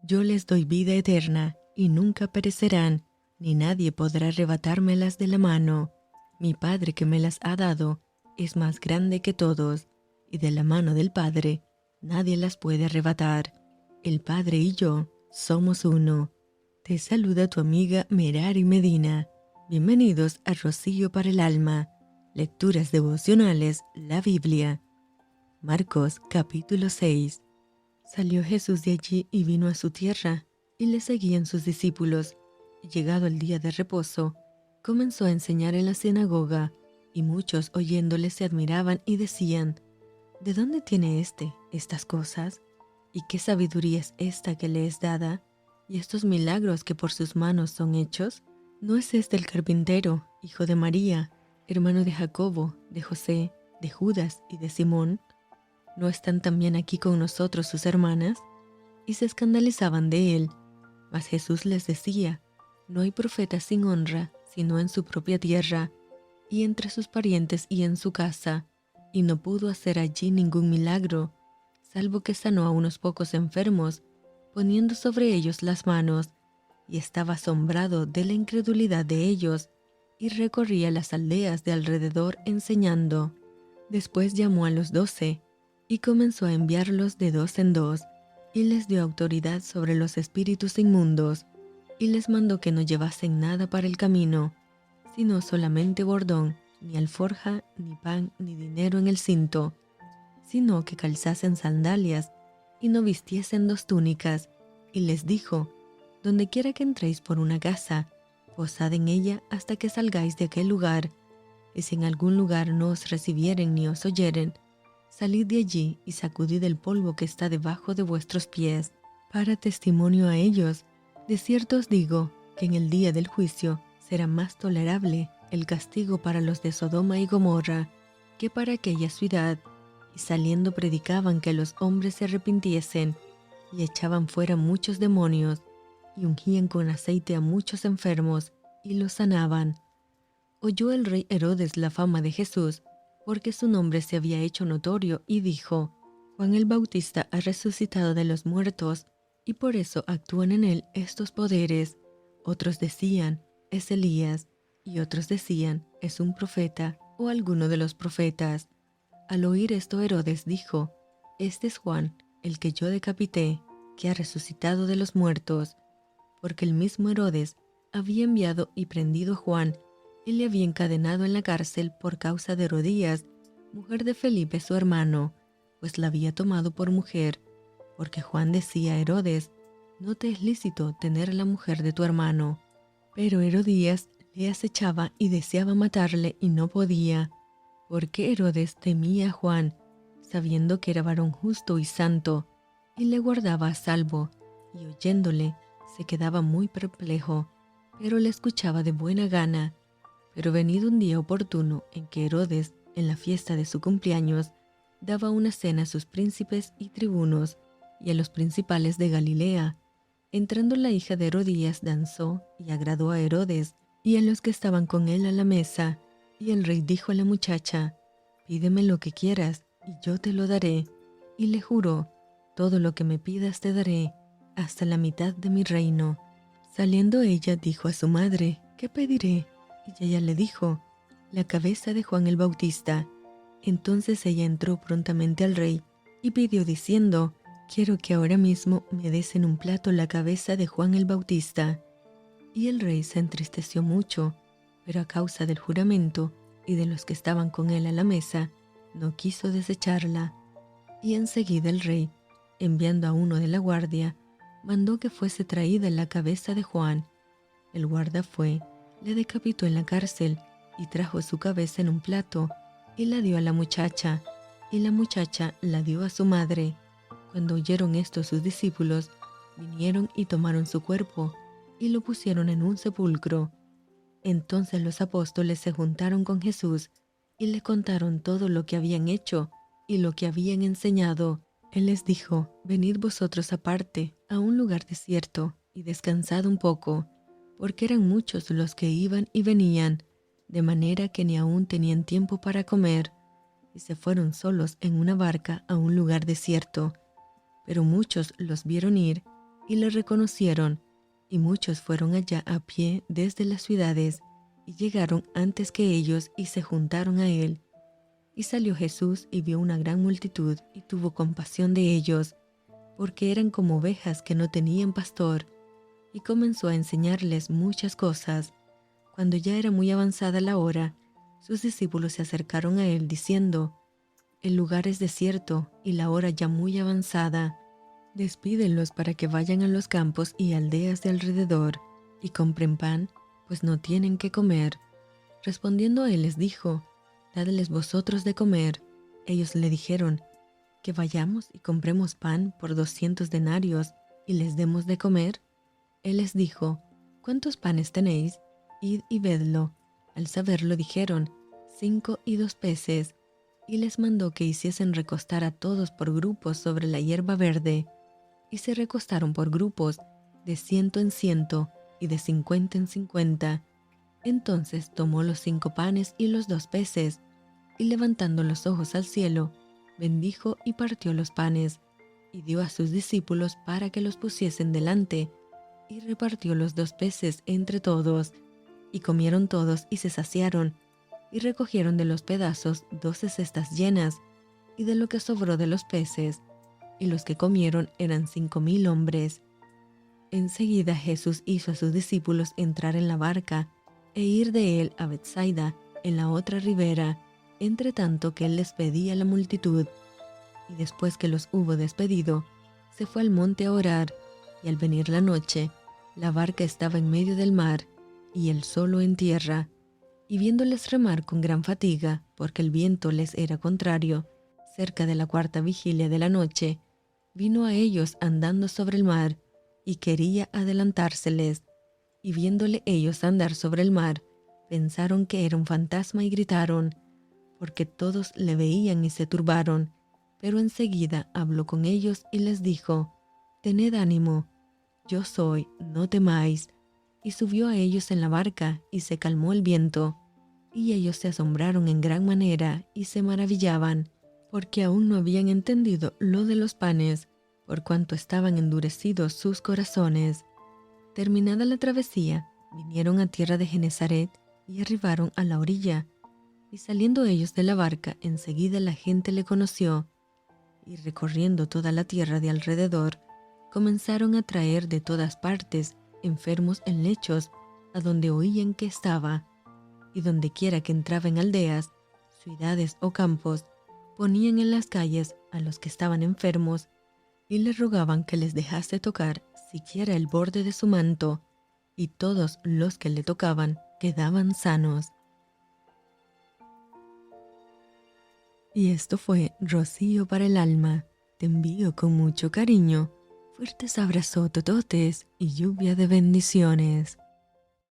Yo les doy vida eterna, y nunca perecerán, ni nadie podrá arrebatármelas de la mano. Mi Padre que me las ha dado es más grande que todos, y de la mano del Padre nadie las puede arrebatar. El Padre y yo somos uno. Te saluda tu amiga Merari Medina. Bienvenidos a Rocío para el Alma. Lecturas devocionales, la Biblia. Marcos capítulo 6. Salió Jesús de allí y vino a su tierra, y le seguían sus discípulos. Y llegado el día de reposo, comenzó a enseñar en la sinagoga, y muchos oyéndole se admiraban y decían: ¿De dónde tiene estas cosas? ¿Y qué sabiduría es esta que le es dada? ¿Y estos milagros que por sus manos son hechos? ¿No es este el carpintero, hijo de María, hermano de Jacobo, de José, de Judas y de Simón? ¿No están también aquí con nosotros sus hermanas? Y se escandalizaban de él. Mas Jesús les decía: No hay profeta sin honra, sino en su propia tierra, y entre sus parientes y en su casa. Y no pudo hacer allí ningún milagro, salvo que sanó a unos pocos enfermos, poniendo sobre ellos las manos, y estaba asombrado de la incredulidad de ellos, y recorría las aldeas de alrededor enseñando. Después llamó a los 12, y comenzó a enviarlos de dos en dos, y les dio autoridad sobre los espíritus inmundos, y les mandó que no llevasen nada para el camino, sino solamente bordón, ni alforja, ni pan, ni dinero en el cinto, sino que calzasen sandalias, y no vistiesen dos túnicas. Y les dijo: Donde quiera que entréis por una casa, posad en ella hasta que salgáis de aquel lugar. Y si en algún lugar no os recibieren ni os oyeren, salid de allí y sacudid el polvo que está debajo de vuestros pies, para testimonio a ellos. De cierto os digo que en el día del juicio será más tolerable el castigo para los de Sodoma y Gomorra que para aquella ciudad. Y saliendo predicaban que los hombres se arrepintiesen, y echaban fuera muchos demonios, y ungían con aceite a muchos enfermos, y los sanaban. Oyó el rey Herodes la fama de Jesús, porque su nombre se había hecho notorio, y dijo: Juan el Bautista ha resucitado de los muertos, y por eso actúan en él estos poderes. Otros decían: es Elías, y otros decían: es un profeta, o alguno de los profetas. Al oír esto, Herodes dijo: Este es Juan, el que yo decapité, que ha resucitado de los muertos. Porque el mismo Herodes había enviado y prendido a Juan, y le había encadenado en la cárcel por causa de Herodías, mujer de Felipe su hermano, pues la había tomado por mujer. Porque Juan decía a Herodes: No te es lícito tener la mujer de tu hermano. Pero Herodías le acechaba y deseaba matarle, y no podía, porque Herodes temía a Juan, sabiendo que era varón justo y santo, y le guardaba a salvo, y oyéndole se quedaba muy perplejo, pero le escuchaba de buena gana. Pero venido un día oportuno en que Herodes, en la fiesta de su cumpleaños, daba una cena a sus príncipes y tribunos y a los principales de Galilea, entrando la hija de Herodías danzó y agradó a Herodes y a los que estaban con él a la mesa. Y el rey dijo a la muchacha: Pídeme lo que quieras, y yo te lo daré. Y le juró: Todo lo que me pidas te daré, hasta la mitad de mi reino. Saliendo ella dijo a su madre: ¿Qué pediré? Y ella le dijo: La cabeza de Juan el Bautista. Entonces ella entró prontamente al rey y pidió diciendo: Quiero que ahora mismo me des en un plato la cabeza de Juan el Bautista. Y el rey se entristeció mucho, pero a causa del juramento y de los que estaban con él a la mesa, no quiso desecharla. Y enseguida el rey, enviando a uno de la guardia, mandó que fuese traída la cabeza de Juan. El guarda fue, le decapitó en la cárcel, y trajo su cabeza en un plato, y la dio a la muchacha, y la muchacha la dio a su madre. Cuando oyeron esto sus discípulos, vinieron y tomaron su cuerpo, y lo pusieron en un sepulcro. Entonces los apóstoles se juntaron con Jesús, y le contaron todo lo que habían hecho y lo que habían enseñado. Él les dijo: Venid vosotros aparte, a un lugar desierto, y descansad un poco, porque eran muchos los que iban y venían, de manera que ni aún tenían tiempo para comer, y se fueron solos en una barca a un lugar desierto. Pero muchos los vieron ir, y le reconocieron, y muchos fueron allá a pie desde las ciudades, y llegaron antes que ellos y se juntaron a él. Y salió Jesús y vio una gran multitud, y tuvo compasión de ellos, porque eran como ovejas que no tenían pastor, y comenzó a enseñarles muchas cosas. Cuando ya era muy avanzada la hora, sus discípulos se acercaron a él diciendo: el lugar es desierto y la hora ya muy avanzada. Despídenlos para que vayan a los campos y aldeas de alrededor y compren pan, pues no tienen qué comer. Respondiendo él les dijo: dadles vosotros de comer. Ellos le dijeron: que vayamos y compremos pan por 200 denarios y les demos de comer. Él les dijo: ¿cuántos panes tenéis? Id y vedlo. Al saberlo dijeron: 5 y 2 peces. Y les mandó que hiciesen recostar a todos por grupos sobre la hierba verde. Y se recostaron por grupos, de 100 en 100 y de 50 en 50. Entonces tomó los 5 panes y los 2 peces, y levantando los ojos al cielo, bendijo y partió los panes, y dio a sus discípulos para que los pusiesen delante, y repartió los 2 peces entre todos. Y comieron todos y se saciaron, y recogieron de los pedazos 12 cestas llenas, y de lo que sobró de los peces, y los que comieron eran 5000 hombres. Enseguida Jesús hizo a sus discípulos entrar en la barca, e ir de él a Betsaida, en la otra ribera, entre tanto que él despedía a la multitud. Y después que los hubo despedido, se fue al monte a orar, y al venir la noche, la barca estaba en medio del mar, y él solo en tierra. Y viéndoles remar con gran fatiga, porque el viento les era contrario, cerca de la 4ª vigilia de la noche, vino a ellos andando sobre el mar, y quería adelantárseles. Y viéndole ellos andar sobre el mar, pensaron que era un fantasma y gritaron, porque todos le veían y se turbaron. Pero enseguida habló con ellos y les dijo: tened ánimo, yo soy, no temáis. Y subió a ellos en la barca, y se calmó el viento. Y ellos se asombraron en gran manera, y se maravillaban, porque aún no habían entendido lo de los panes, por cuanto estaban endurecidos sus corazones. Terminada la travesía, vinieron a tierra de Genezaret, y arribaron a la orilla. Y saliendo ellos de la barca, enseguida la gente le conoció, y recorriendo toda la tierra de alrededor, comenzaron a traer de todas partes enfermos en lechos, a donde oían que estaba. Y donde quiera que entraba en aldeas, ciudades o campos, ponían en las calles a los que estaban enfermos, y le rogaban que les dejase tocar siquiera el borde de su manto, y todos los que le tocaban quedaban sanos. Y esto fue Rocío para el alma. Te envío con mucho cariño, fuertes abrazos tototes y lluvia de bendiciones.